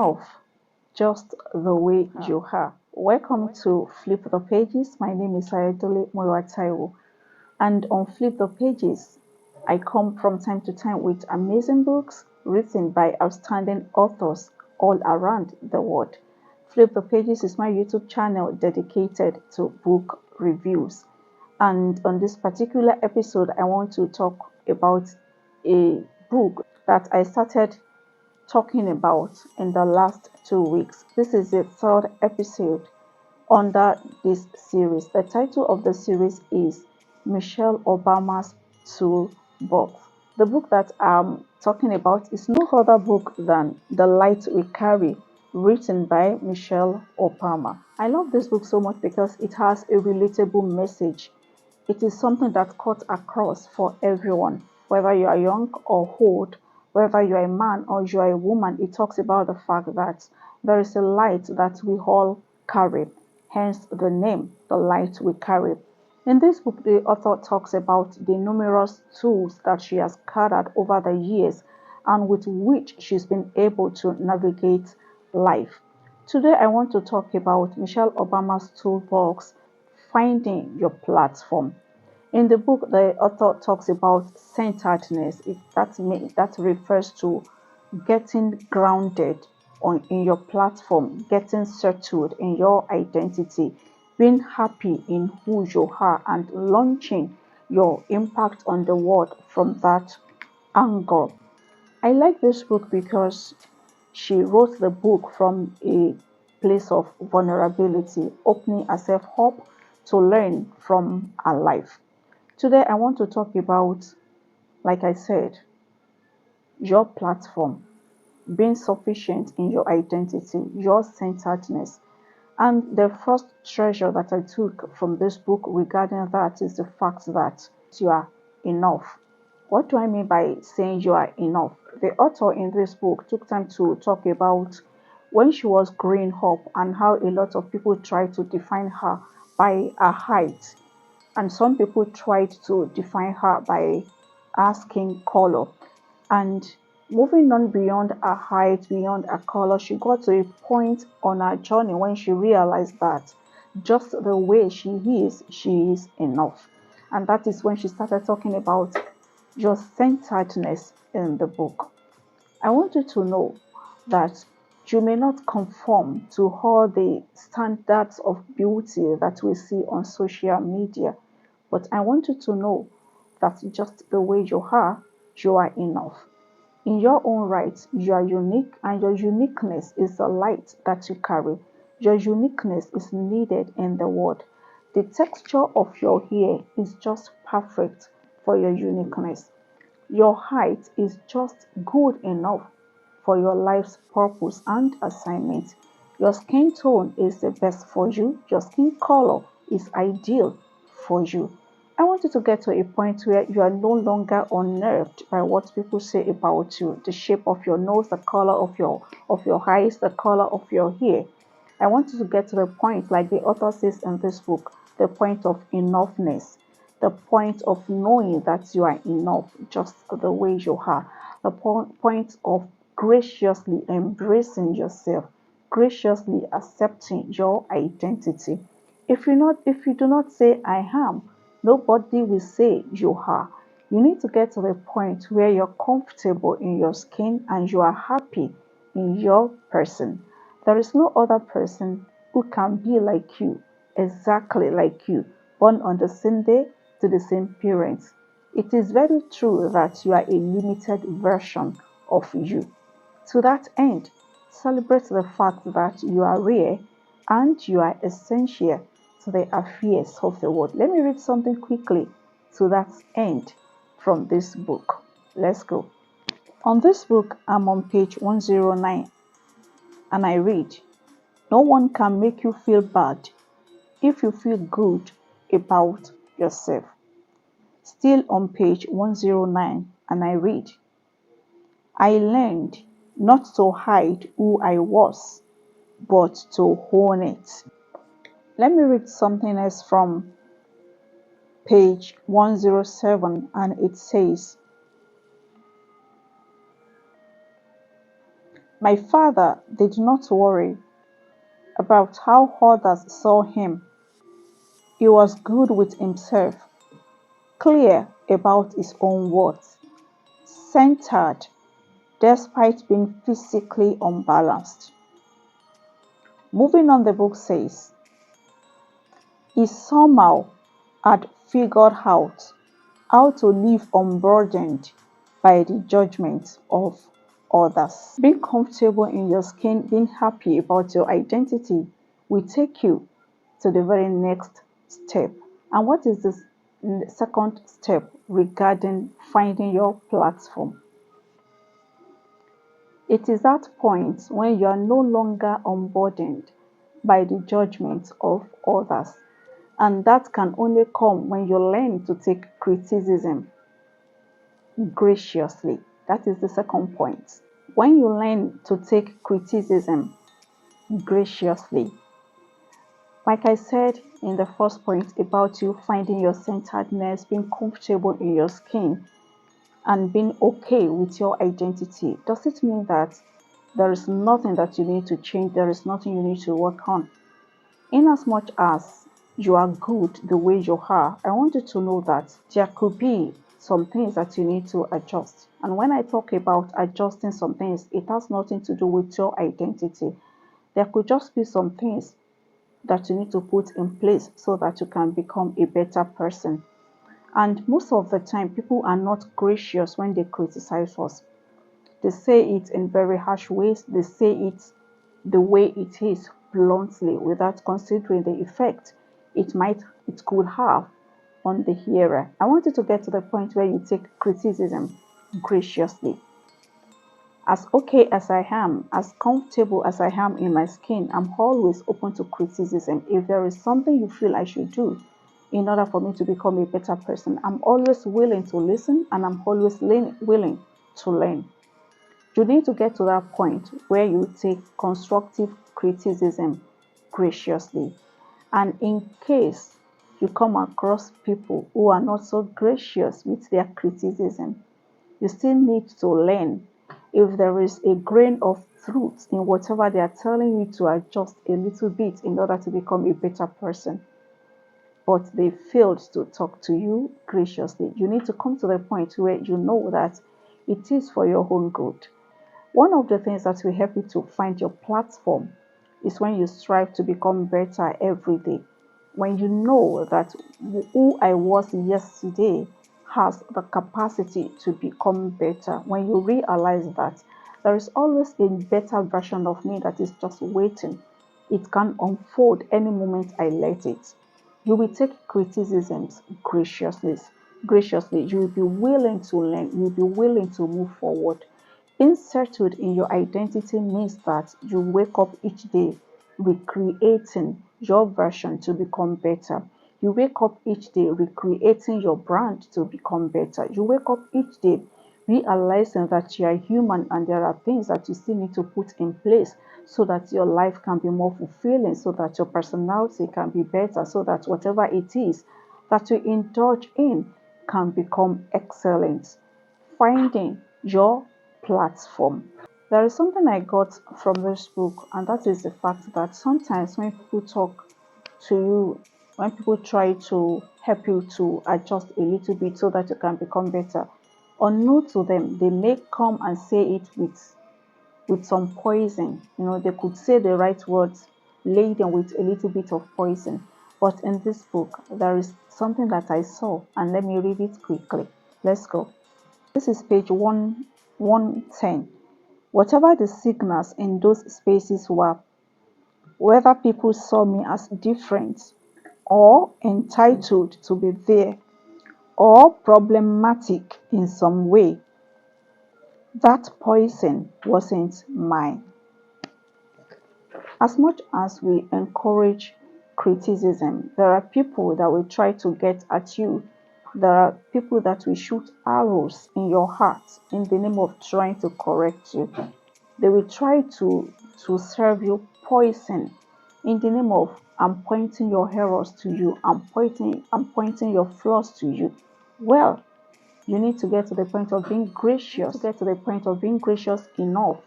enough just the way you are. Welcome to Flip the Pages. My name is Ayodele Moiwataiwo, and on Flip the Pages, I come from time to time with amazing books written by outstanding authors all around the world. Flip the Pages is my YouTube channel dedicated to book reviews. And on this particular episode, I want to talk about a book that I started talking about in the last 2 weeks. This is the third episode under this series. The title of the series is Michelle Obama's Toolbox. The book that I'm talking about is no other book than The Light We Carry, written by Michelle Obama. I love this book so much because it has a relatable message. It is something that cuts across for everyone, whether you are young or old, whether you are a man or you are a woman. It talks about the fact that there is a light that we all carry, hence the name, The Light We Carry. In this book, the author talks about the numerous tools that she has gathered over the years and with which she's been able to navigate life. Today, I want to talk about Michelle Obama's toolbox, finding your platform. In the book, the author talks about centeredness. That refers to getting grounded in your platform, getting settled in your identity, being happy in who you are, and launching your impact on the world from that angle. I like this book because she wrote the book from a place of vulnerability, opening herself up to learn from her life. Today, I want to talk about, like I said, your platform, being sufficient in your identity, your centeredness. And the first treasure that I took from this book regarding that is the fact that you are enough. What do I mean by saying you are enough? The author in this book took time to talk about when she was growing up and how a lot of people tried to define her by her height, and some people tried to define her by her skin color. And moving on beyond her height, beyond her color, she got to a point on her journey when she realized that just the way she is enough. And that is when she started talking about your centeredness in the book. I want you to know that you may not conform to all the standards of beauty that we see on social media, but I want you to know that just the way you are enough. In your own right, you are unique, and your uniqueness is the light that you carry. Your uniqueness is needed in the world. The texture of your hair is just perfect for your uniqueness. Your height is just good enough for your life's purpose and assignment. Your skin tone is the best for you. Your skin color is ideal for you. I want you to get to a point where you are no longer unnerved by what people say about you, the shape of your nose, the color of your eyes, the color of your hair. I want you to get to the point, like the author says in this book, the point of enoughness, the point of knowing that you are enough just the way you are, the point of graciously embracing yourself, graciously accepting your identity. If you do not say I am, nobody will say you are. You need to get to the point where you're comfortable in your skin and you are happy in your person. There is no other person who can be like you, exactly like you, born on the same day to the same parents. It is very true that you are a limited version of you. To that end, celebrate the fact that you are rare and you are essential to the affairs of the world. Let me read something quickly to that end from this book. Let's go. On this book, I'm on page 109 and I read, no one can make you feel bad if you feel good about yourself. Still on page 109 and I read, I learned not to hide who I was, but to own it. Let me read something else from page 107 and it says, My father did not worry about how others saw him. He was good with himself, clear about his own worth, centered despite being physically unbalanced. Moving on, the book says, he somehow had figured out how to live unburdened by the judgment of others. Being comfortable in your skin, being happy about your identity will take you to the very next step. And what is this second step regarding finding your platform? It is that point when you are no longer unburdened by the judgment of others. And that can only come when you learn to take criticism graciously. That is the second point. When you learn to take criticism graciously, like I said in the first point about you finding your centeredness, being comfortable in your skin, and being okay with your identity, does it mean that there is nothing that you need to change? There is nothing you need to work on? In as much as you are good the way you are, I want you to know that there could be some things that you need to adjust. And when I talk about adjusting some things, it has nothing to do with your identity. There could just be some things that you need to put in place so that you can become a better person. And most of the time, people are not gracious when they criticize us. They say it in very harsh ways. They say it the way it is, bluntly, without considering the effect it could have on the hearer. I want you to get to the point where you take criticism graciously. As okay as I am, as comfortable as I am in my skin, I'm always open to criticism. If there is something you feel I should do in order for me to become a better person, I'm always willing to listen, and I'm always willing to learn. You need to get to that point where you take constructive criticism graciously. And in case you come across people who are not so gracious with their criticism, you still need to learn if there is a grain of truth in whatever they are telling you, to adjust a little bit in order to become a better person. But they failed to talk to you graciously. You need to come to the point where you know that it is for your own good. One of the things that will help you to find your platform is when you strive to become better every day. When you know that who I was yesterday has the capacity to become better. When you realize that there is always a better version of me that is just waiting. It can unfold any moment I let it. You will take criticisms graciously. Graciously, you will be willing to learn. You will be willing to move forward. Being settled in your identity means that you wake up each day recreating your version to become better. You wake up each day recreating your brand to become better. You wake up each day realizing that you are human and there are things that you still need to put in place so that your life can be more fulfilling, so that your personality can be better, so that whatever it is that you indulge in can become excellent. Finding your platform. There is something I got from this book, and that is the fact that sometimes when people talk to you, when people try to help you to adjust a little bit so that you can become better, unknown to them, they may come and say it with some poison. They could say the right words laden with a little bit of poison. But in this book, there is something that I saw, and let me read it quickly. Let's go. This is page 110. Whatever the signals in those spaces were, whether people saw me as different or entitled to be there or problematic in some way, that poison wasn't mine. As much as we encourage criticism, there are people that will try to get at you. There are people that will shoot arrows in your heart in the name of trying to correct you. They will try to serve you poison in the name of I'm pointing your errors to you. I'm pointing your flaws to you. Well, you need to get to the point of being gracious. To get to the point of being gracious enough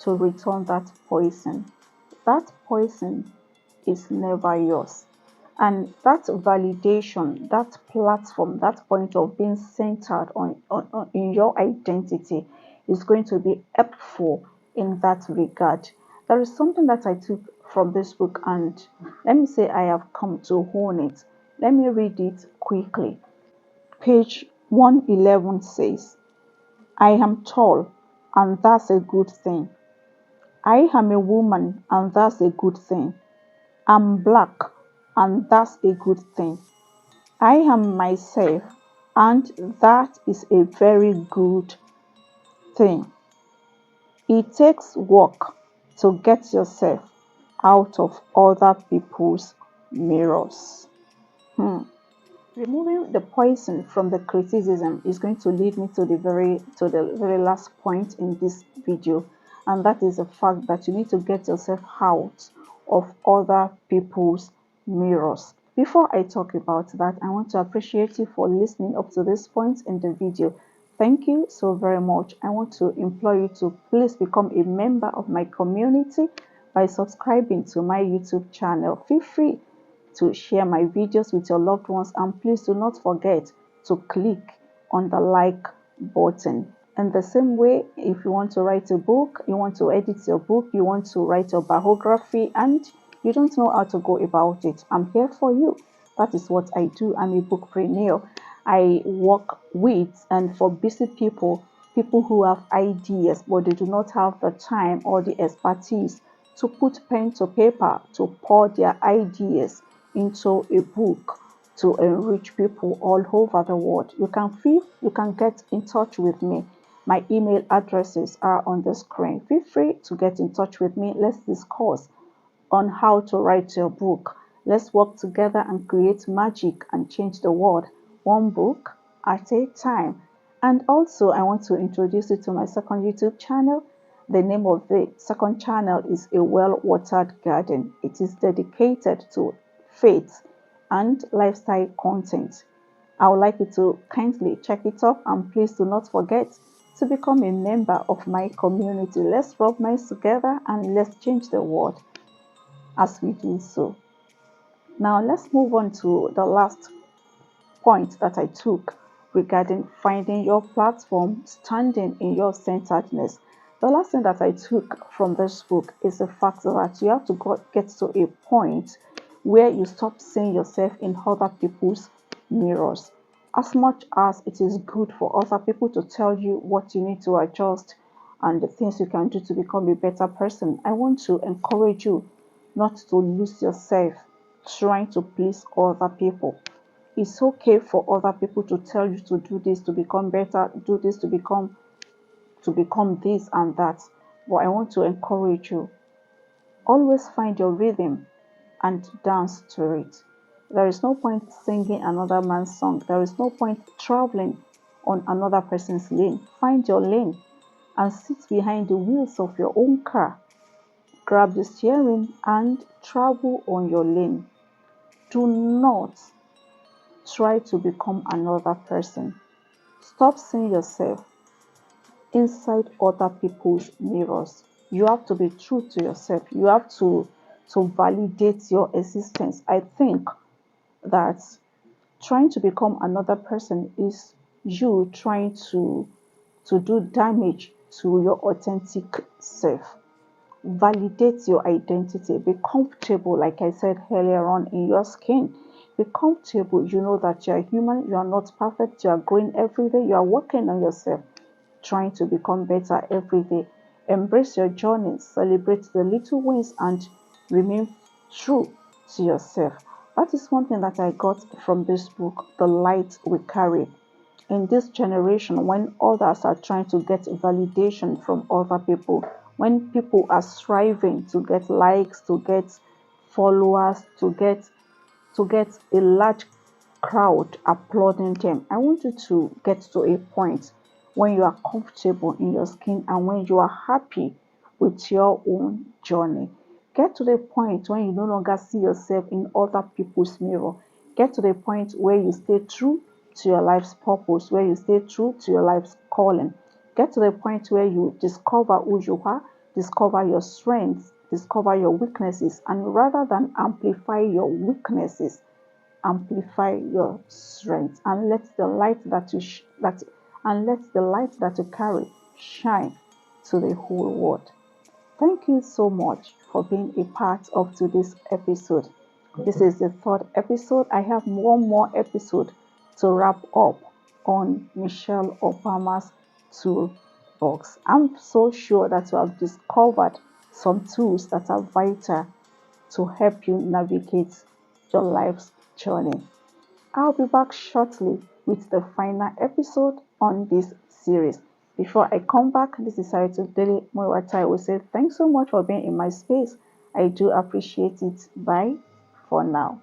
to return that poison. That poison is never yours. And that validation, that platform, that point of being centered in your identity is going to be helpful in that regard. There is something that I took from this book, and let me say I have come to own it. Let me read it quickly. Page 111 says, I am tall, and that's a good thing. I am a woman, and that's a good thing. I'm black, and that's a good thing. I am myself, and that is a very good thing. It takes work to get yourself out of other people's mirrors. Hmm. Removing the poison from the criticism is going to lead me to the very last point in this video, and that is the fact that you need to get yourself out of other people's mirrors. Before I talk about that, I want to appreciate you for listening up to this point in the video. Thank you so very much. I want to implore you to please become a member of my community by subscribing to my YouTube channel. Feel free to share my videos with your loved ones, and please do not forget to click on the like button. In the same way, if you want to write a book, you want to edit your book, you want to write a biography, and you don't know how to go about it, I'm here for you. That is what I do. I'm a bookpreneur. I work with and for busy people, people who have ideas but they do not have the time or the expertise to put pen to paper to pour their ideas into a book to enrich people all over the world. You can get in touch with me. My email addresses are on the screen. Feel free to get in touch with me. Let's discuss on how to write your book. Let's work together and create magic and change the world one book at a time. And also, I want to introduce you to my second YouTube channel. The name of the second channel is A Well-Watered Garden. It is dedicated to faith and lifestyle content. I would like you to kindly check it up, and please do not forget to become a member of my community. Let's rub minds together and let's change the world as we do so. Now let's move on to the last point that I took regarding finding your platform, standing in your centeredness. The last thing that I took from this book is the fact that you have to get to a point where you stop seeing yourself in other people's mirrors. As much as it is good for other people to tell you what you need to adjust and the things you can do to become a better person, I want to encourage you not to lose yourself trying to please other people. It's okay for other people to tell you to do this to become better, do this to become this and that. But I want to encourage you. Always find your rhythm and dance to it. There is no point singing another man's song. There is no point traveling on another person's lane. Find your lane and sit behind the wheels of your own car. Grab the steering and travel on your lane. Do not try to become another person. Stop seeing yourself inside other people's mirrors. You have to be true to yourself. You have to validate your existence. I think that trying to become another person is you trying to do damage to your authentic self. Validate your identity. Be comfortable, like I said earlier on, in your skin. Be comfortable. You know that you are human, you are not perfect, you are growing every day, you are working on yourself, trying to become better every day. Embrace your journey, celebrate the little wins, and remain true to yourself. That is one thing that I got from this book, The Light We Carry. In this generation, when others are trying to get validation from other people, when people are striving to get likes, to get followers, to get a large crowd applauding them, I want you to get to a point when you are comfortable in your skin and when you are happy with your own journey. Get to the point when you no longer see yourself in other people's mirror. Get to the point where you stay true to your life's purpose, where you stay true to your life's calling. Get to the point where you discover who you are, discover your strengths, discover your weaknesses, and rather than amplify your weaknesses, amplify your strength, and let the light that you carry shine to the whole world. Thank you so much for being a part of today's episode. This is the third episode. I have one more episode to wrap up on Michelle Obama's toolbox. I'm so sure that you have discovered some tools that are vital to help you navigate your life's journey. I'll be back shortly with the final episode on this series. Before I come back, this is Sarito Daily Moiwata. I will say thanks so much for being in my space. I do appreciate it. Bye for now.